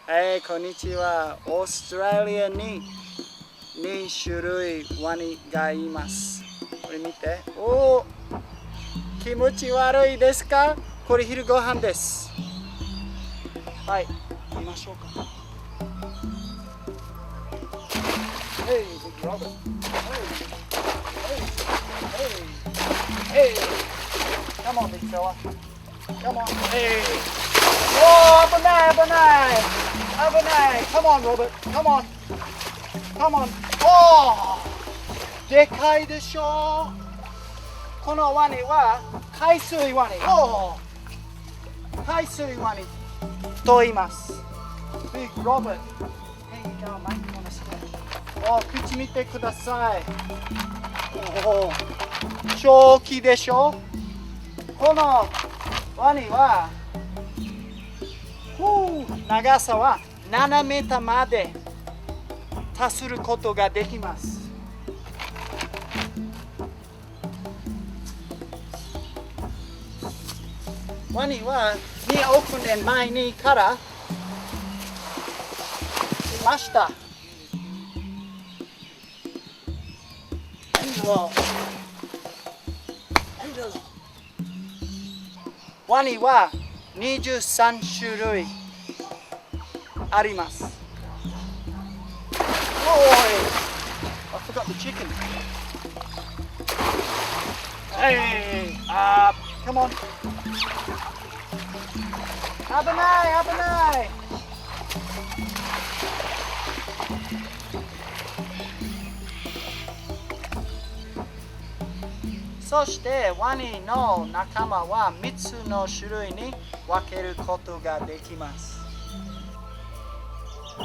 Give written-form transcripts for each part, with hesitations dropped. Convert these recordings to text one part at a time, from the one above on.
こんにちは。オーストラリアに2種類ワニがいます。これ見て。おお、気持ち悪いですか？これ昼ご飯です。はい、見ましょうか。Hey, big Robert. Hey. Come on, big fella. Come on. Hey. Whoa, 危ない。Come on, Robert. Come on. Oh, でかいでしょ。このワニは海水ワニ。海水ワニと言います。Big Robert. Hey, you go, mate. You wanna stay? 口見てください。超大きいでしょ。このワニは長さは7メーターまで達することができます。ワニは2億年前にからいました。ワニは23種類あります。I forgot the chicken. Hey, come on. 危ない。そしてワニの仲間は3つの種類に分けることができます。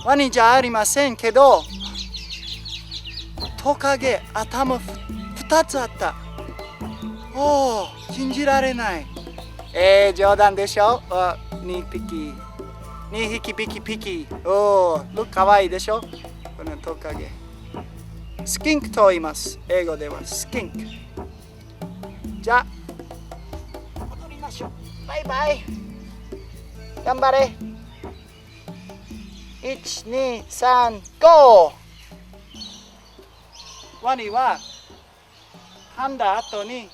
ワニじゃありませんけど、トカゲ頭2つあった。信じられない。冗談でしょ。2匹ピキ。かわいいでしょ。このトカゲ。スキンクと言います。英語ではスキンク。じゃあ戻りましょう。バイバイ。頑張れ。1、2、3、ゴー。ワニは噛んだ後に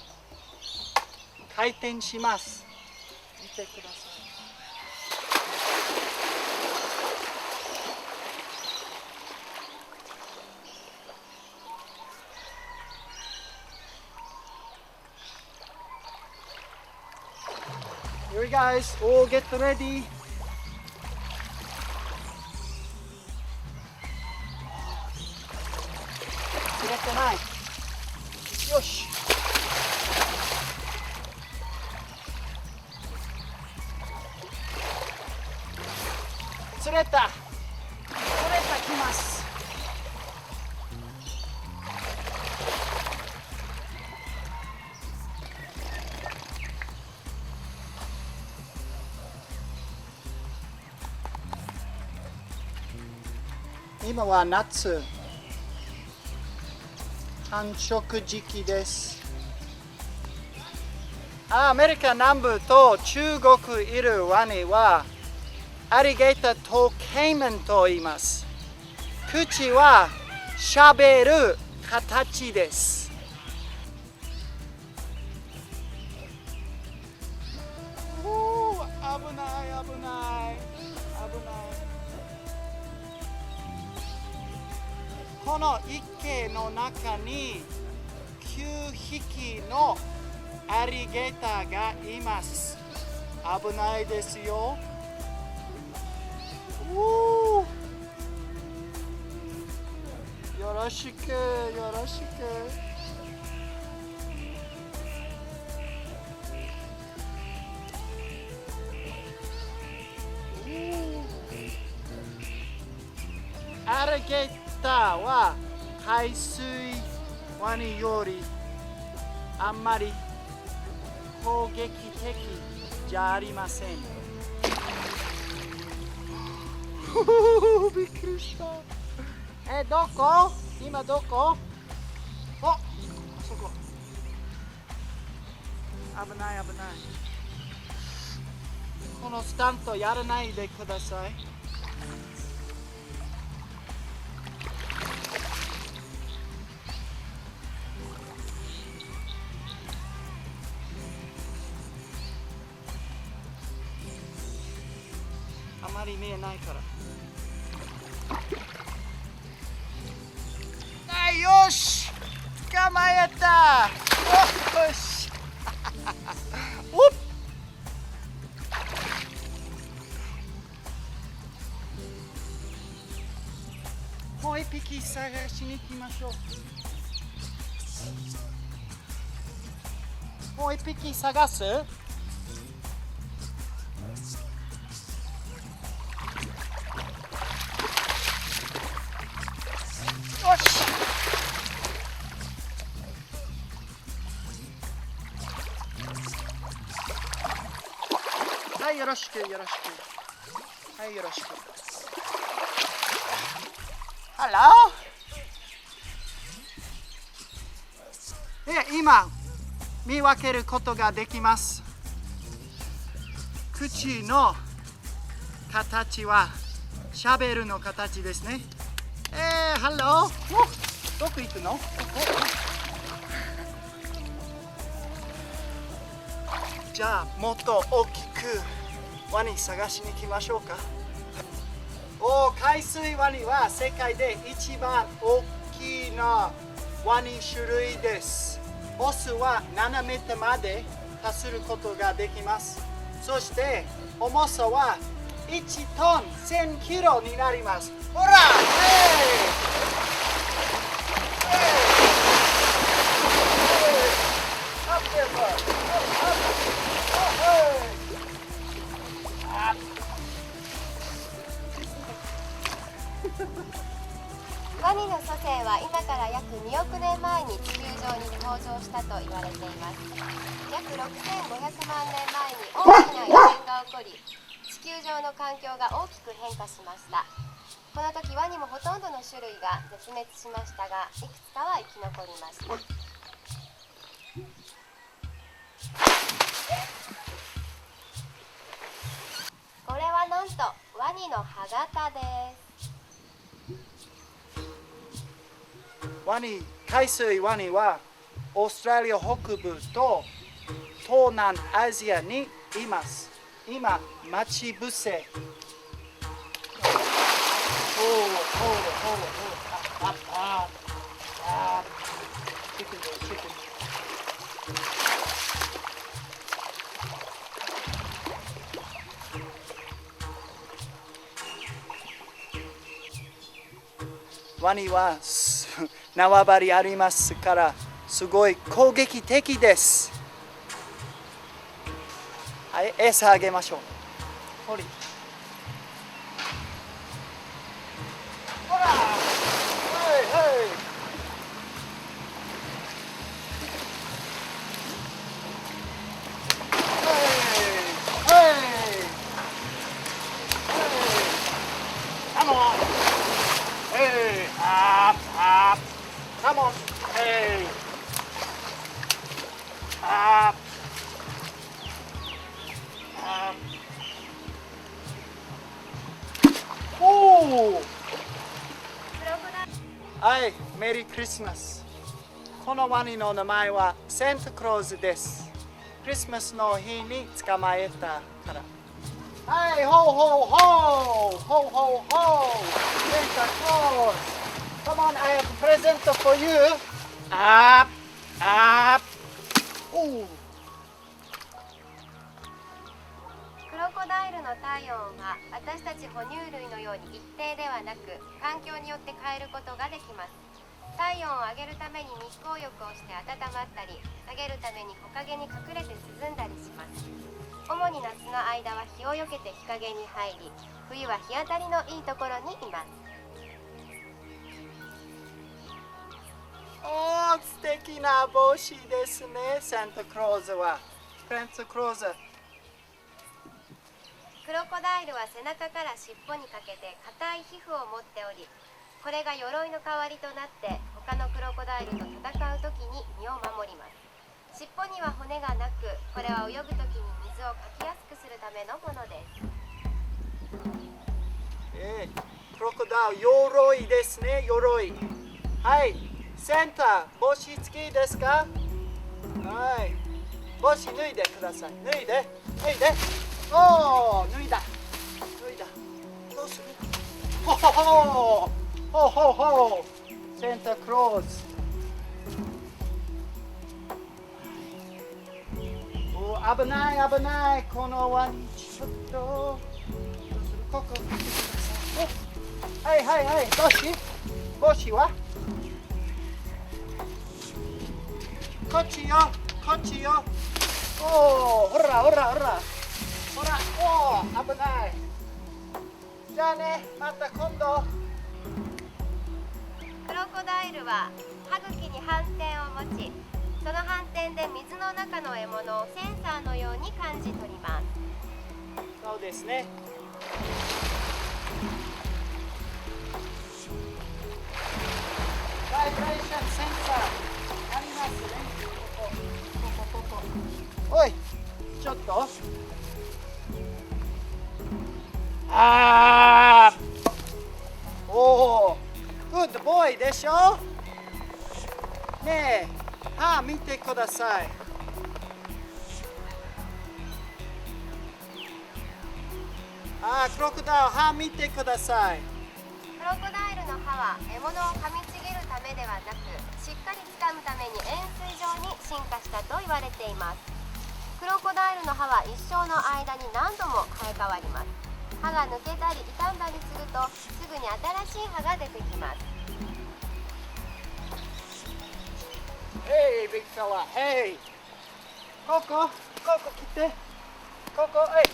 回転します。見てください。Here guys, all get ready. 釣れてない。よし。釣れた。きます。今は夏、繁殖時期です。アメリカ南部と中国いるワニはアリゲーターとケイマンと言います。口はしゃべる形です。危ない。この池の中に9匹のアリゲーターがいます。危ないですよ。よろしく。アリゲーターは海水ワニよりあんまり攻撃的じゃありません。びっくりした。どこ？今どこ？あそこ。危ない。このスタントやらないでください。まり見えないから。はい、よし捕まえた。よしおっ、もう一匹探しに行きましょう。もう一匹探す。よし。はい、よろしく、よろしく。はい、よろしく。ハロー。で、今、見分けることができます。口の形はシャベルの形ですね。ハロー。どこ行くの？じゃあ、もっと大きくワニ探しに行きましょうか。海水ワニは世界で一番大きなワニ種類です。オスは7メートルまで達することができます。そして重さは1トン1000キロになります。ほら、ワニの祖先は今から約2億年前に地球上に登場したと言われています。約6500万年前に大きな異変が起こり、地球上の環境が大きく変化しました。この時ワニもほとんどの種類が絶滅しましたが、いくつかは生き残りました。これはなんとワニの歯型です。海水ワニはオーストラリア北部と東南アジアにいます。今、待ち伏せ。ワニは縄張りありますからすごい攻撃的です。はい、餌あげましょう。ほり。ほら。はいはい。Come on. Hey, up, up. Come on. Hey. Up. Up. Oh. はい、メリークリスマス。このワニの名前はサンタクローズです。クリスマスの日に捕まえたから。はい、ほうほうほう、ほうほうほう、Santa Claus. Come on, I have a present for you. Up, up. Oh. クロコダイルの体温は私たち哺乳類のように一定ではなく、環境によって変えることができます。体温を上げるために日光浴をして温まったり、下げるために木陰に隠れて涼んだりします。主に夏の間は日をよけて日陰に入り、冬は日当たりのいいところにいます。素敵な帽子ですね、サンタクローズは。サンタクローズ。クロコダイルは背中から尻尾にかけて硬い皮膚を持っており、これが鎧の代わりとなって他のクロコダイルと戦う時に身を守ります。尻尾には骨がなく、これは泳ぐ時に水をかきやすくするためのものです。クロコダイル、鎧ですね、鎧。はい、サンタ、帽子付きですか？はい、帽子脱いでください。脱いで。おー、脱いだ。どうする？ほほほほほほセンタークローズ。お、危ない危ない。このワニちょっとどうする？ここ見てください。お、はいはいはい。帽子はこっちよこっちよ。おお、ほらほらほらほら。おお、危ない。じゃあね、また今度。クロコダイルは歯茎に斑点を持ち、その斑点で水の中の獲物をセンサーのように感じ取ります。そうですね。バイブレーションセンサーありますね。ここ。おい、ちょっと。おお、グッドボーイでしょ。ねえ、歯見てください。クロコダイル、歯見てください。クロコダイルの歯は獲物を噛みちぎるためではなく、しっかり掴むために円錐状に進化したと言われています。クロコダイルの歯は一生の間に何度も生え変わります。歯が抜けたり傷んだりすると、すぐに新しい歯が出てきます。Hey, big fella, hey! ここ来て。ここ、はい。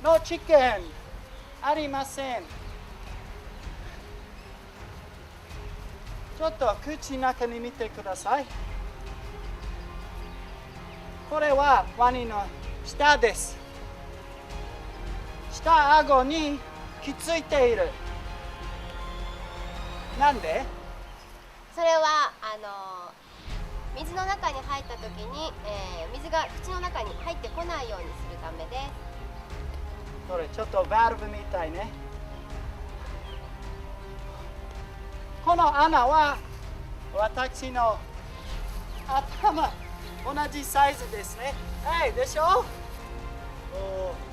No chicken! ありません。ちょっと口の中に見てください。これはワニの舌です。下顎にきついている。なんで？それは水の中に入った時に、水が口の中に入ってこないようにするためです。これちょっとバルブみたいね。この穴は私の頭同じサイズですね。はい、でしょ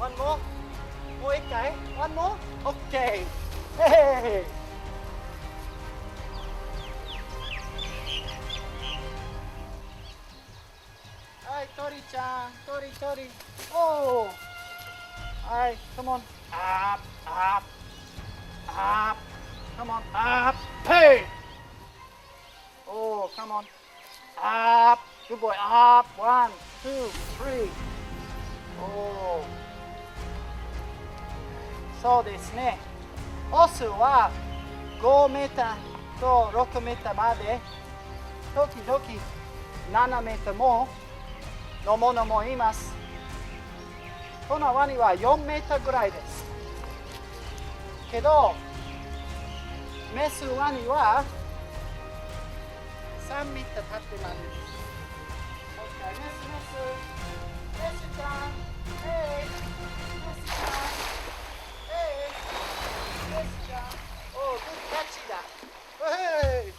？One more? もう一回 One more? OK! Hey! はい、鳥ちゃん、鳥。おー！はい、come on. Up. Come on, up. Hey! Oh, come on. Up. Good boy. Up. 1, 2, 3. Oh. そうですね。オスは5メーターと6メーターまで、時々7メーターものものもいます。このワニは4メーターぐらいです。けど、メスワニは3メーター立ってます。OK、メスちゃん、メスちゃん、メスちゃん、おー、グッキャッチだ。Hey!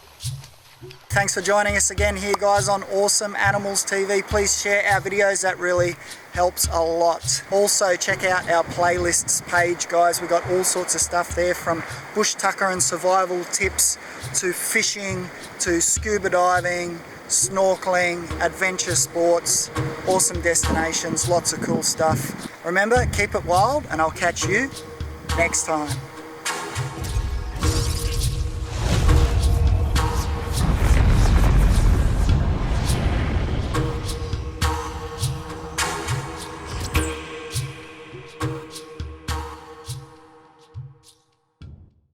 Thanks for joining us again here, guys, on Awesome Animals TV. Please share our videos, that really helps a lot. Also, check out our playlists page, guys. We've got all sorts of stuff there, from bush tucker and survival tips to fishing to scuba diving, snorkeling, adventure sports, awesome destinations, lots of cool stuff. Remember, keep it wild, and I'll catch you next time.